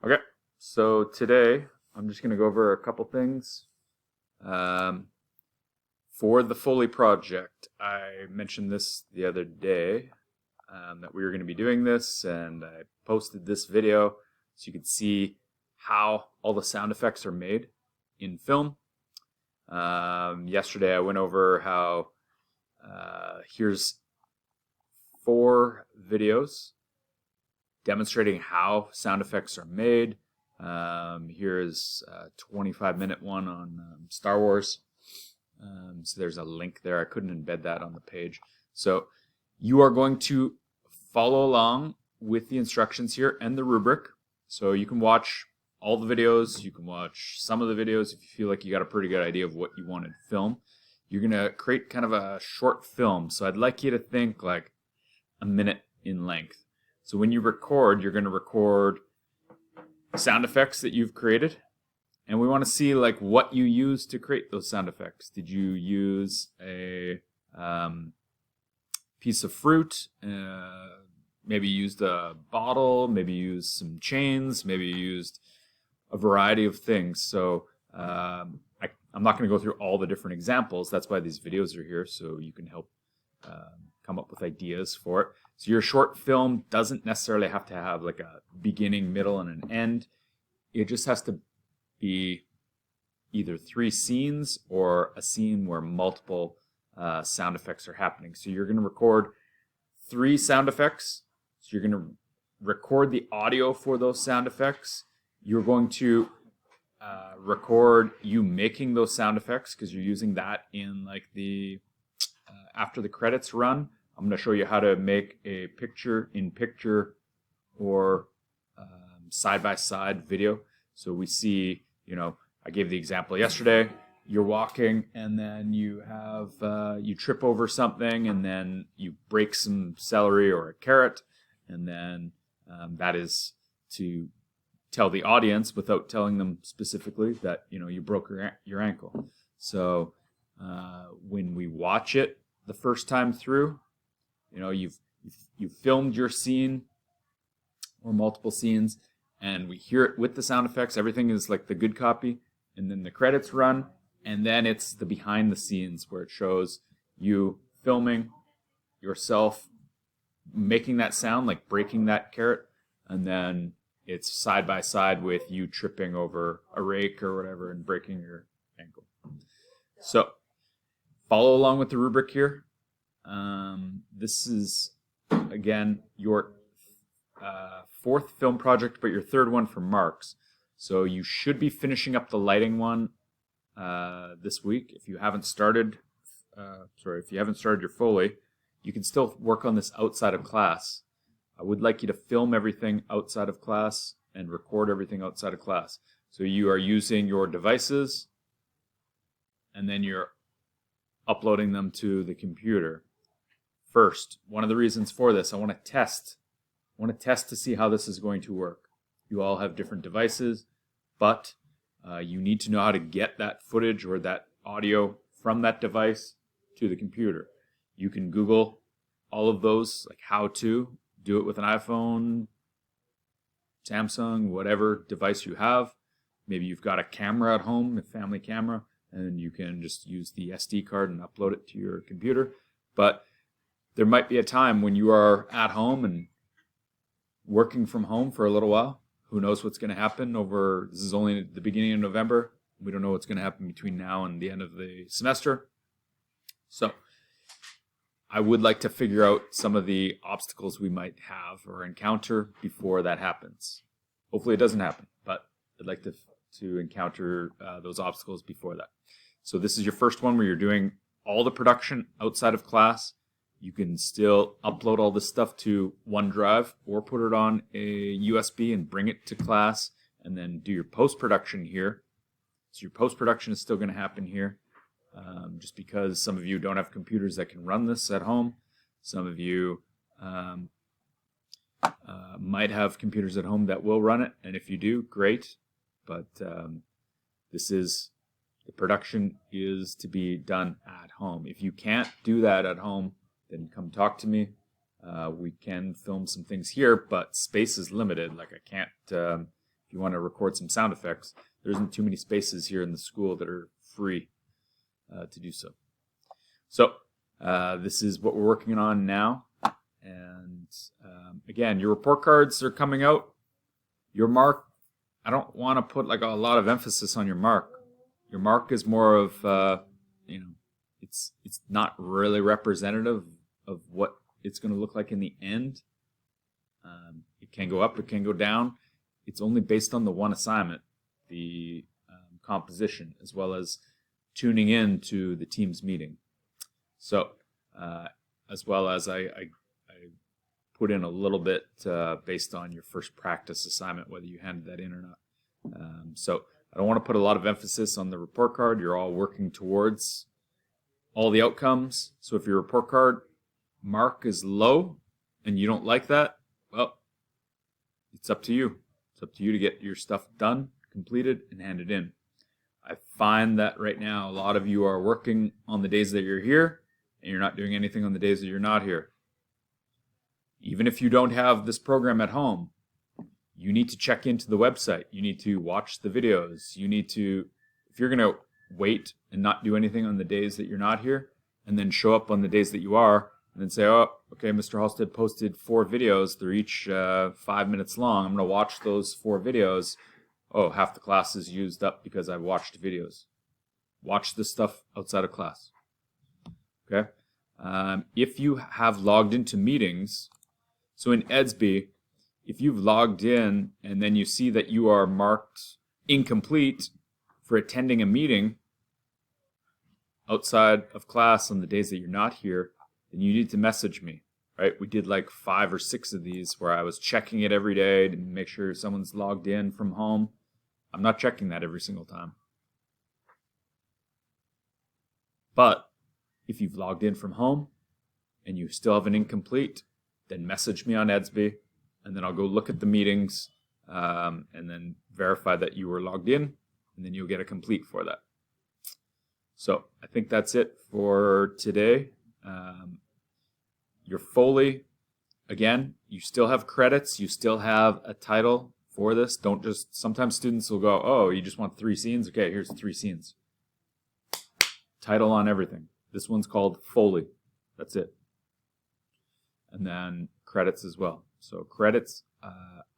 Okay, so today I'm just going to go over a couple things. Um, for the Foley project, I mentioned this the other day that we were going to be doing this, and I posted this video so you could see how all the sound effects are made in film. Yesterday I went over how here's 4 videos demonstrating how sound effects are made. Here's a 25-minute one on Star Wars. So there's a link there. I couldn't embed that on the page. So you are going to follow along with the instructions here and the rubric. So you can watch all the videos. You can watch some of the videos if you feel like you got a pretty good idea of what you want to film. You're going to create kind of a short film. So I'd like you to think like a minute in length. So when you record, you're going to record sound effects that you've created. And we want to see like what you use to create those sound effects. Did you use a piece of fruit? Maybe you used a bottle. Maybe you used some chains. Maybe you used a variety of things. So I'm not going to go through all the different examples. That's why these videos are here, so you can help come up with ideas for it. So your short film doesn't necessarily have to have like a beginning, middle, and an end. It just has to be either 3 scenes or a scene where multiple sound effects are happening. So you're going to record 3 sound effects. So you're going to record the audio for those sound effects. You're going to record you making those sound effects because you're using that in like the after the credits run. I'm going to show you how to make a picture-in-picture or side-by-side video. So we see, I gave the example yesterday. You're walking and then you have you trip over something and then you break some celery or a carrot, and then that is to tell the audience without telling them specifically that you broke your ankle. So when we watch it the first time through, you've filmed your scene or multiple scenes, and we hear it with the sound effects. Everything is like the good copy, and then the credits run, and then it's the behind the scenes where it shows you filming yourself making that sound, like breaking that carrot, and then it's side by side with you tripping over a rake or whatever and breaking your ankle. So follow along with the rubric here. This is, again, your 4th film project, but your 3rd one for marks. So you should be finishing up the lighting one this week. If you haven't started, if you haven't started your Foley, you can still work on this outside of class. I would like you to film everything outside of class and record everything outside of class. So you are using your devices, and then you're uploading them to the computer. First, one of the reasons for this, I want to test to see how this is going to work. You all have different devices, but you need to know how to get that footage or that audio from that device to the computer. You can Google all of those, like how to do it with an iPhone, Samsung, whatever device you have. Maybe you've got a camera at home, a family camera, and you can just use the SD card and upload it to your computer. But there might be a time when you are at home and working from home for a little while. Who knows what's going to happen this is only the beginning of November. We don't know what's going to happen between now and the end of the semester. So I would like to figure out some of the obstacles we might have or encounter before that happens. Hopefully it doesn't happen, but I'd like to encounter those obstacles before that. So this is your first one where you're doing all the production outside of class. You can still upload all this stuff to OneDrive or put it on a USB and bring it to class and then do your post-production here. So your post-production is still going to happen here. Just because some of you don't have computers that can run this at home. Some of you might have computers at home that will run it, and if you do, great. But the production is to be done at home. If you can't do that at home, then come talk to me. We can film some things here, but space is limited. Like I can't if you want to record some sound effects, there isn't too many spaces here in the school that are free to do so. So this is what we're working on now. And again, your report cards are coming out. Your mark, I don't want to put like a lot of emphasis on your mark. Your mark is more of, it's not really representative of what it's going to look like in the end. It can go up, it can go down. It's only based on the one assignment, the composition, as well as tuning in to the team's meeting. So, as well as I put in a little bit based on your first practice assignment, whether you handed that in or not. So I don't want to put a lot of emphasis on the report card. You're all working towards all the outcomes. So if your report card mark is low and you don't like that, well, it's up to you. It's up to you to get your stuff done, completed, and handed in. I find that right now a lot of you are working on the days that you're here, and you're not doing anything on the days that you're not here. Even if you don't have this program at home, you need to check into the website. You need to watch the videos. You need to, if you're going to wait and not do anything on the days that you're not here, and then show up on the days that you are, and then say, oh, okay, Mr. Halstead posted 4 videos. They're each 5 minutes long. I'm going to watch those 4 videos. Oh, half the class is used up because I've watched videos. Watch this stuff outside of class. Okay? If you have logged into meetings, so in EDSB, if you've logged in and then you see that you are marked incomplete for attending a meeting outside of class on the days that you're not here, then you need to message me, right? We did like 5 or 6 of these where I was checking it every day to make sure someone's logged in from home. I'm not checking that every single time. But if you've logged in from home and you still have an incomplete, then message me on EDSB, and then I'll go look at the meetings and then verify that you were logged in, and then you'll get a complete for that. So I think that's it for today. Your foley, again, you still have credits, you still have a title for this. Don't just, sometimes students will go, oh, you just want 3 scenes? Okay, here's 3 scenes. Title on everything. This one's called foley. That's it. And then credits as well. So credits,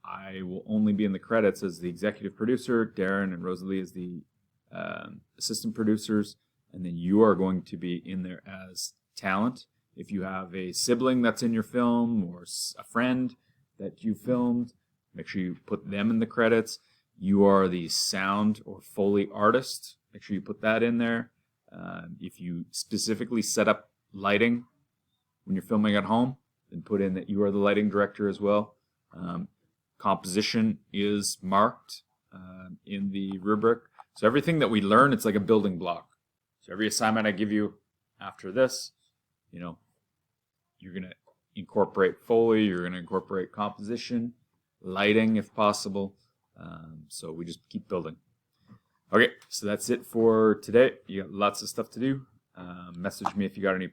I will only be in the credits as the executive producer. Darren and Rosalie as the assistant producers. And then you are going to be in there as talent. If you have a sibling that's in your film or a friend that you filmed, make sure you put them in the credits. You are the sound or foley artist. Make sure you put that in there. If you specifically set up lighting when you're filming at home, then put in that you are the lighting director as well. Composition is marked in the rubric. So everything that we learn, it's like a building block. So every assignment I give you after this, you're going to incorporate foley, you're going to incorporate composition, lighting if possible. So we just keep building. Okay, so that's it for today. You got lots of stuff to do. Message me if you got any